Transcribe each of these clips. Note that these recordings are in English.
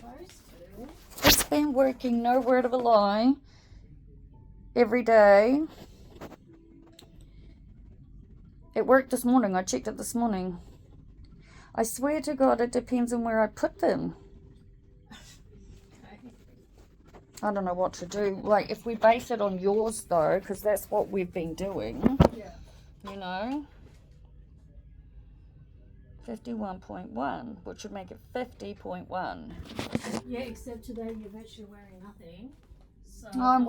supposed to. It's been working, no word of a lie, every day. It worked this morning. I checked it this morning. I swear to God, it depends on where I put them. Okay. I don't know what to do. Like, if we base it on yours, though, because that's what we've been doing, Yeah. you know, 51.1, which would make it 50.1. Yeah, except today you're actually wearing nothing. So No, I'm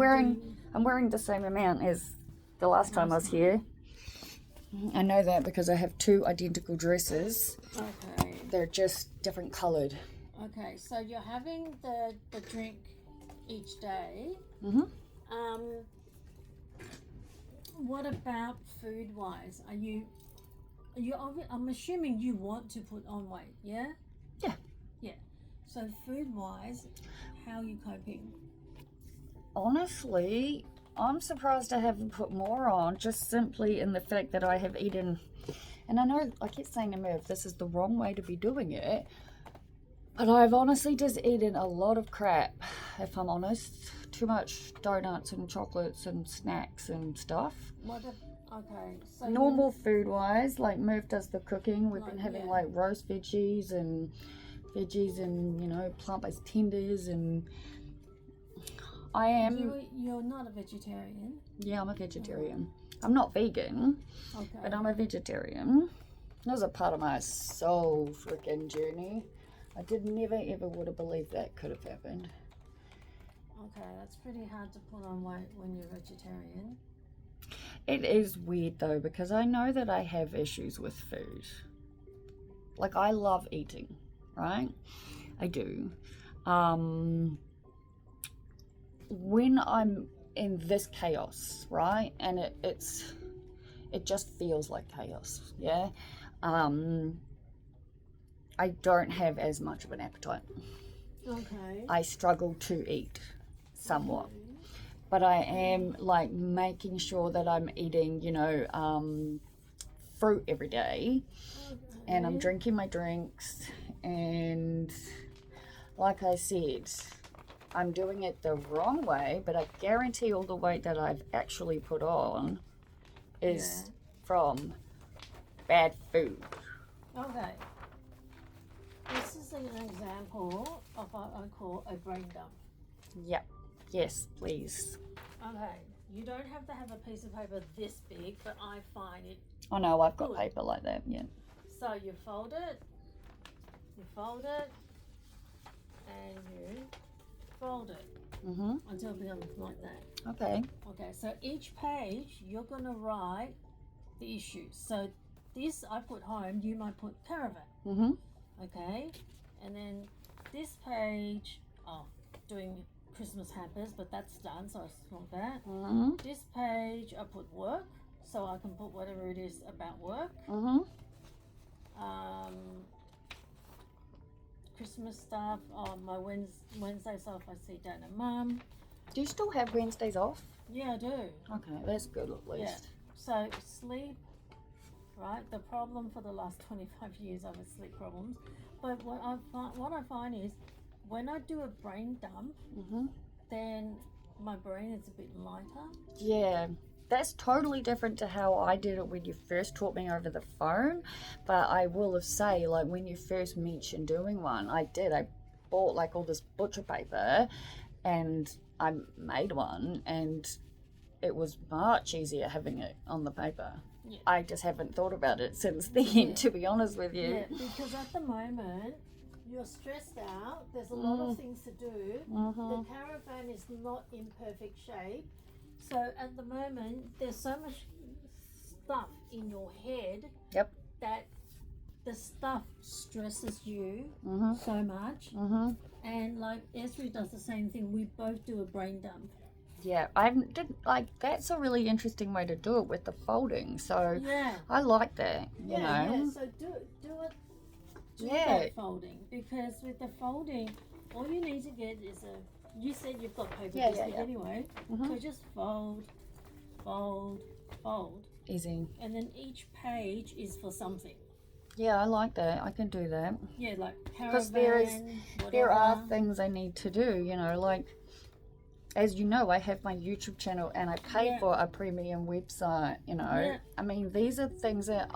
wearing the same amount as the last time I was here. I know that because I have two identical dresses. Okay. They're just different coloured. Okay, so you're having the drink each day. Mm-hmm. What about food wise? I'm assuming you want to put on weight, yeah? Yeah. Yeah. So food wise, how are you coping? Honestly, I'm surprised I haven't put more on, just simply in the fact that I have eaten, and I know I keep saying to Merv, this is the wrong way to be doing it, but I've honestly just eaten a lot of crap, if I'm honest. Too much donuts and chocolates and snacks and stuff. Okay, so Normal food-wise, like Merv does the cooking, we've been having yeah. like roast veggies and you know, plant-based tenders, and I am... You're not a vegetarian? Yeah, I'm a vegetarian. I'm not vegan, Okay. but I'm a vegetarian. That was a part of my soul freaking journey. I never ever would have believed that could have happened. Okay, that's pretty hard to put on weight when you're vegetarian. It is weird though, because I know that I have issues with food. Like, I love eating, right? I do. When I'm in this chaos, right, and it just feels like chaos, yeah, I don't have as much of an appetite. Okay. I struggle to eat somewhat. Okay. But I am like making sure that I'm eating, you know, fruit every day, and I'm drinking my drinks, and like I said, I'm doing it the wrong way, but I guarantee all the weight that I've actually put on is from bad food. Okay. This is an example of what I call a brain dump. Yep. Yes, please. Okay. You don't have to have a piece of paper this big, but I find it. Oh no, I've got good. paper like that, yeah. So you fold it, and you fold it until it becomes like that. Okay. Okay, so each page you're going to write the issues. So this I put home, you might put caravan. Okay, and then this page, doing Christmas hampers, but that's done, so it's not that. This page I put work, so I can put whatever it is about work. Christmas stuff. My Wednesdays off, I see Dad and Mum. Do you still have Wednesdays off? Yeah, I do. Okay, that's good at least. Yeah. So sleep, right? The problem for the last 25 years I've had sleep problems. But what I find is when I do a brain dump, then my brain is a bit lighter. Yeah, that's totally different to how I did it when you first taught me over the phone. But I will have say, like, when you first mentioned doing one, I bought like all this butcher paper and I made one, and it was much easier having it on the paper. Yeah. I just haven't thought about it since then, to be honest with you. Yeah, because at the moment you're stressed out. There's a lot of things to do. The caravan is not in perfect shape. So at the moment there's so much stuff in your head that the stuff stresses you so much. And like Esri does the same thing. We both do a brain dump. Yeah, that's a really interesting way to do it with the folding. So yeah, I like that. You know. Yeah. So do it. Do that folding, because with the folding, all you need to get is you said you've got paper this big anyway. So just fold. Easy. And then each page is for something. Yeah, I like that. I can do that. Yeah, like Because caravan, there are whatever. things I need to do, you know, like, as you know, I have my YouTube channel and I pay Yeah. for a premium website, you know. Yeah. I mean, these are things that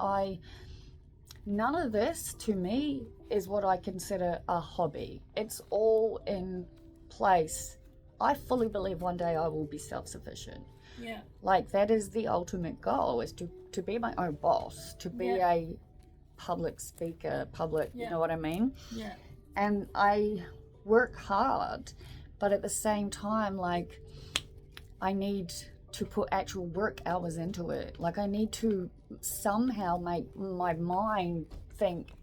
none of this to me is what I consider a hobby. It's all in place. I fully believe one day I will be self-sufficient. Yeah. Like, that is the ultimate goal, is to be my own boss, to be Yeah. a public speaker, you Yeah. know what I mean? Yeah. And I work hard, but at the same time, like, I need to put actual work hours into it. Like, I need to somehow make my mind think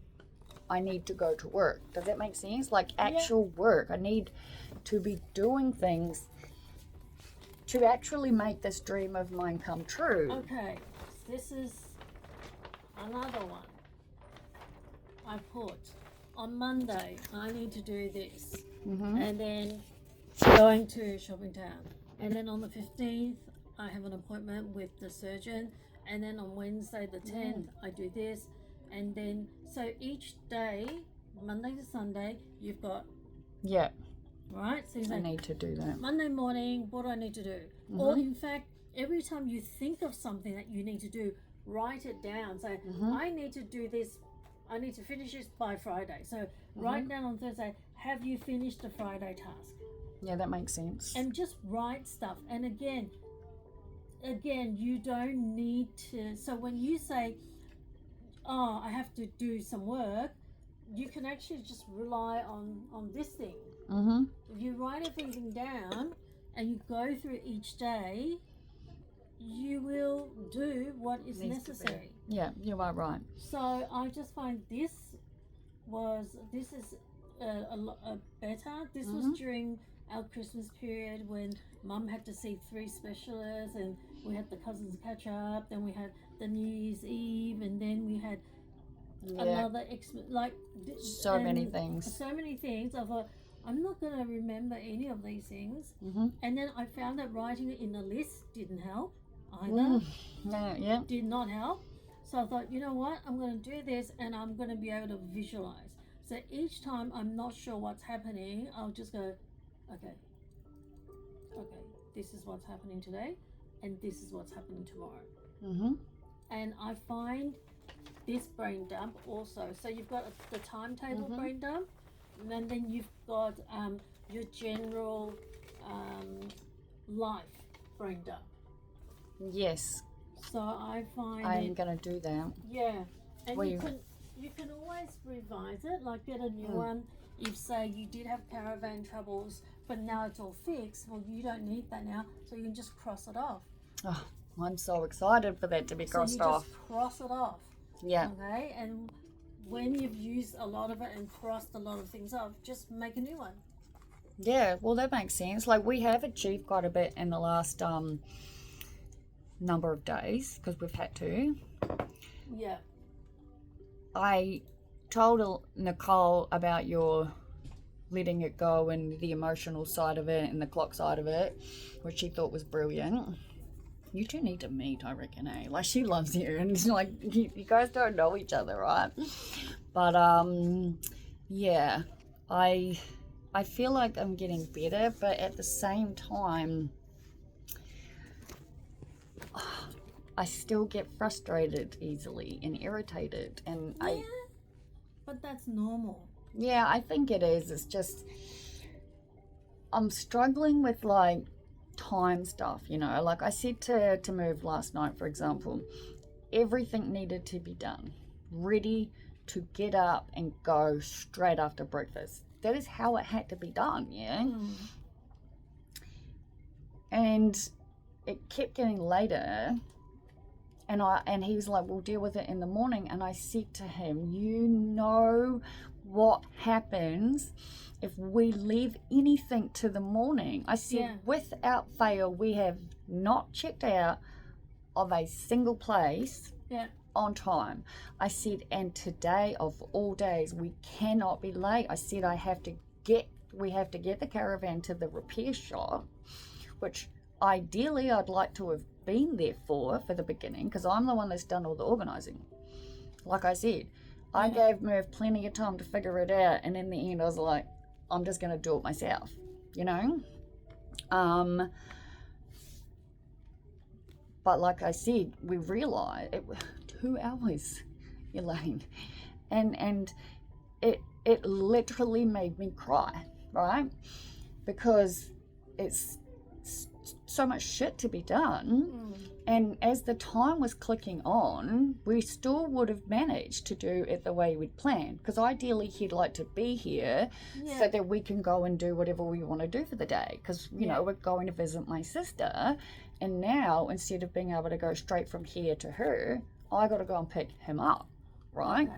I need to go to work. Does that make sense? Like, actual work. I need to be doing things to actually make this dream of mine come true. Okay, this is another one. I put on Monday, I need to do this. And then going to Shopping Town. And then on the 15th, I have an appointment with the surgeon. And then on Wednesday, the 10th, I do this. And then, so each day, Monday to Sunday, you've got, Yeah, right? So you I say, need to do that. Monday morning, what do I need to do? Or in fact, every time you think of something that you need to do, write it down. Say, I need to do this. I need to finish this by Friday. So write down on Thursday, have you finished the Friday task? Yeah, that makes sense. And just write stuff. And again, you don't need to. So when you say, oh, I have to do some work, you can actually just rely on this thing. If you write everything down and you go through each day, you will do what is necessary. Yeah, you are right. So I just find this is a lot better. This was during our Christmas period when Mum had to see 3 specialists, and we had the cousins catch up. Then we had the New Year's Eve, and then we had another so many things. So many things. I thought, I'm not going to remember any of these things. And then I found that writing it in a list didn't help either. Yeah. Did not help. So I thought, you know what? I'm going to do this, and I'm going to be able to visualize. So each time I'm not sure what's happening, I'll just go, okay, this is what's happening today, and this is what's happening tomorrow. And I find this brain dump also. So you've got the timetable brain dump, and then you've got your general life brain dump. Yes, So I find I'm gonna do that. Yeah, and Well, you can always revise it, like get a new one. If say you did have caravan troubles, but now it's all fixed, well, you don't need that now, so you can just cross it off. Oh, I'm so excited for that to be crossed so you off. just cross it off. Yeah. Okay, and when you've used a lot of it and crossed a lot of things off, just make a new one. Yeah, well, that makes sense. Like, we have achieved quite a bit in the last number of days because we've had to. Yeah. I told Nicole about your letting it go and the emotional side of it and the clock side of it, which she thought was brilliant. You two need to meet, I reckon, eh? Like, she loves you, and it's like, you guys don't know each other, right? But, yeah, I feel like I'm getting better, but at the same time, I still get frustrated easily and irritated, and Yeah, but that's normal. Yeah, I think it is. It's just, I'm struggling with, like, time stuff, you know. Like, I said to Move last night, for example, everything needed to be done, ready to get up and go straight after breakfast. That is how it had to be done, yeah? And it kept getting later, and he was like, we'll deal with it in the morning. And I said to him, you know what happens if we leave anything to the morning? I said, without fail, we have not checked out of a single place on time. I said, and today of all days, we cannot be late. I said, we have to get the caravan to the repair shop, which ideally I'd like to have been there for the beginning, because I'm the one that's done all the organising. Like I said, I gave Merv plenty of time to figure it out, and in the end I was like, I'm just going to do it myself, you know? But like I said, we realised it was 2 hours, Elaine, and it literally made me cry, right? Because it's so much shit to be done. And as the time was clicking on, we still would have managed to do it the way we'd planned. Because ideally, he'd like to be here so that we can go and do whatever we want to do for the day. Because, you know, we're going to visit my sister. And now, instead of being able to go straight from here to her, I got to go and pick him up, right?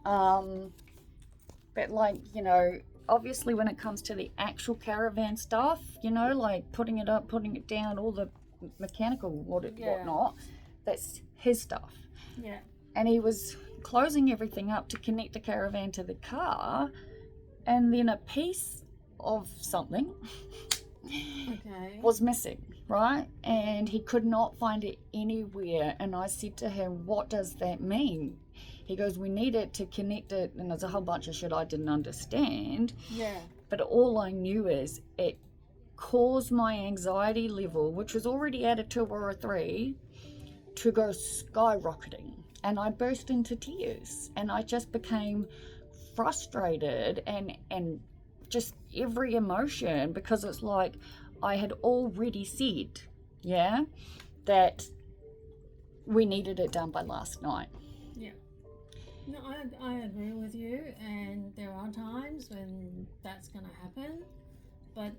But, like, you know, obviously when it comes to the actual caravan stuff, you know, like putting it up, putting it down, all the mechanical whatnot, that's his stuff. Yeah. And he was closing everything up to connect the caravan to the car, and then a piece of something was missing, right? And he could not find it anywhere. And I said to him, what does that mean? He goes, we need it to connect it, and there's a whole bunch of shit I didn't understand. Yeah. But all I knew is it caused my anxiety level, which was already at a 2 or a 3, to go skyrocketing. And I burst into tears, and I just became frustrated and just every emotion, because it's like I had already said, that we needed it done by last night. Yeah. No, I agree with you, and there are times when that's going to happen, but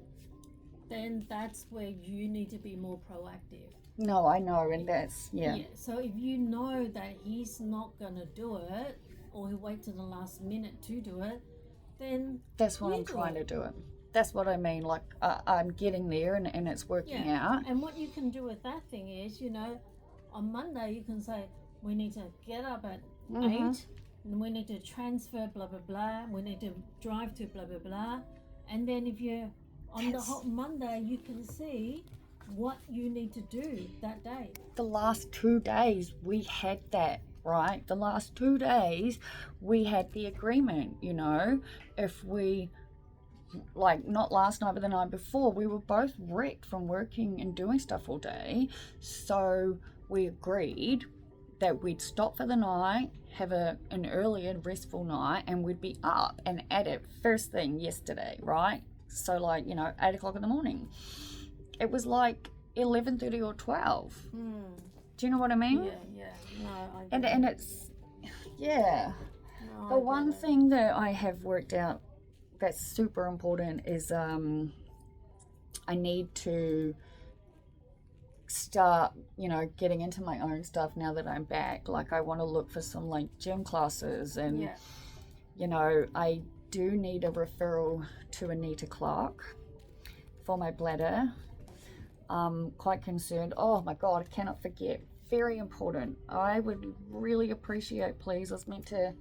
then that's where you need to be more proactive. No, I know, and that's, So if you know that he's not going to do it, or he'll wait till the last minute to do it, then that's what I'm trying to do it. That's what I mean, like I'm getting there, and it's working out. And what you can do with that thing is, you know, on Monday you can say, we need to get up at 8, and we need to transfer blah blah blah, we need to drive to blah blah blah, and then if you're on the hot Monday, you can see what you need to do that day. The last 2 days we had that, right? The last 2 days we had the agreement, you know, if we, like, not last night but the night before, we were both wrecked from working and doing stuff all day, so we agreed that we'd stop for the night, have an early and restful night, and we'd be up and at it first thing yesterday, right? So, like, you know, 8 o'clock in the morning. It was like 11:30 or 12. Do you know what I mean? Yeah. No, I and it's, No, the one thing that I have worked out that's super important is I need to start, you know, getting into my own stuff now that I'm back. Like, I want to look for some, like, gym classes, and you know, I do need a referral to Anita Clark for my bladder. I'm quite concerned. Oh my God, I cannot forget. Very important. I would really appreciate, please. I was meant to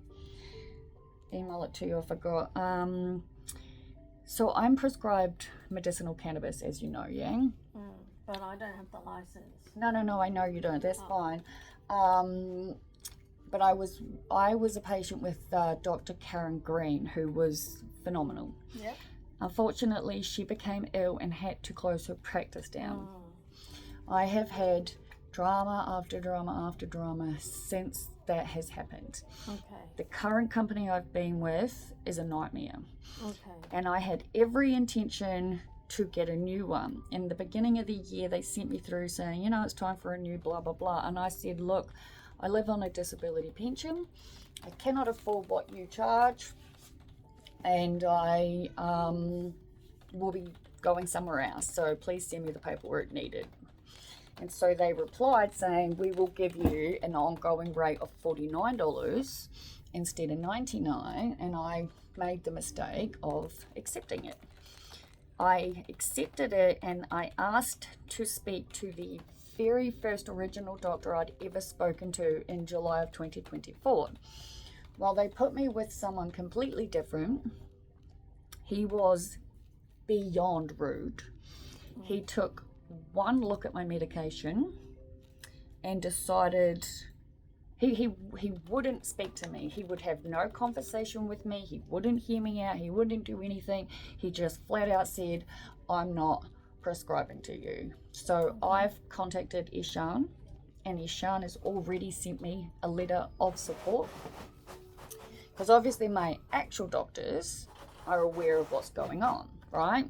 email it to you, I forgot. So I'm prescribed medicinal cannabis, as you know, Yang. But I don't have the license. No, I know you don't. That's fine. But I was a patient with Dr. Karen Green, who was phenomenal. Yep. Unfortunately, she became ill and had to close her practice down. I have had drama after drama after drama since that has happened. Okay. The current company I've been with is a nightmare. Okay. And I had every intention to get a new one. In the beginning of the year, they sent me through saying, you know, it's time for a new blah, blah, blah. And I said, look, I live on a disability pension. I cannot afford what you charge. And I will be going somewhere else. So please send me the paperwork needed. And so they replied saying, we will give you an ongoing rate of $49 instead of $99. And I made the mistake of accepting it. I accepted it, and I asked to speak to the very first original doctor I'd ever spoken to in July of 2024. Well, they put me with someone completely different. He was beyond rude. He took one look at my medication and decided He wouldn't speak to me. He would have no conversation with me. He wouldn't hear me out. He wouldn't do anything. He just flat out said, I'm not prescribing to you. So I've contacted Ishan, and Ishan has already sent me a letter of support, because obviously my actual doctors are aware of what's going on, right?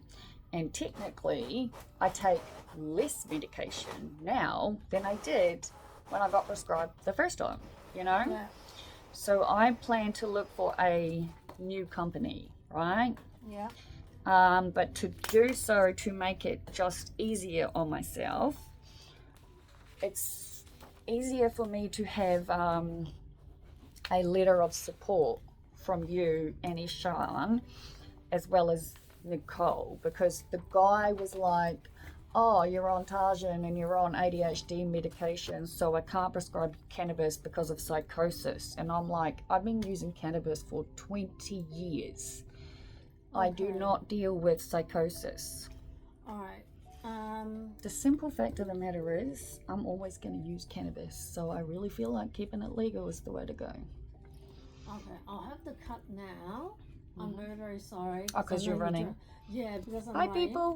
And technically I take less medication now than I did when I got prescribed the first time, you know? Yeah. So I plan to look for a new company, right? Yeah. But to do so, to make it just easier on myself, it's easier for me to have a letter of support from you and Ishan, as well as Nicole, because the guy was like, oh, you're on Tarzan and you're on ADHD medication, so I can't prescribe cannabis because of psychosis. And I'm like, I've been using cannabis for 20 years. I do not deal with psychosis. All right. The simple fact of the matter is, I'm always going to use cannabis, so I really feel like keeping it legal is the way to go. Okay, I'll have to cut now. I'm very, very sorry. Oh, because you're running. Yeah, because I'm Hi, running. people.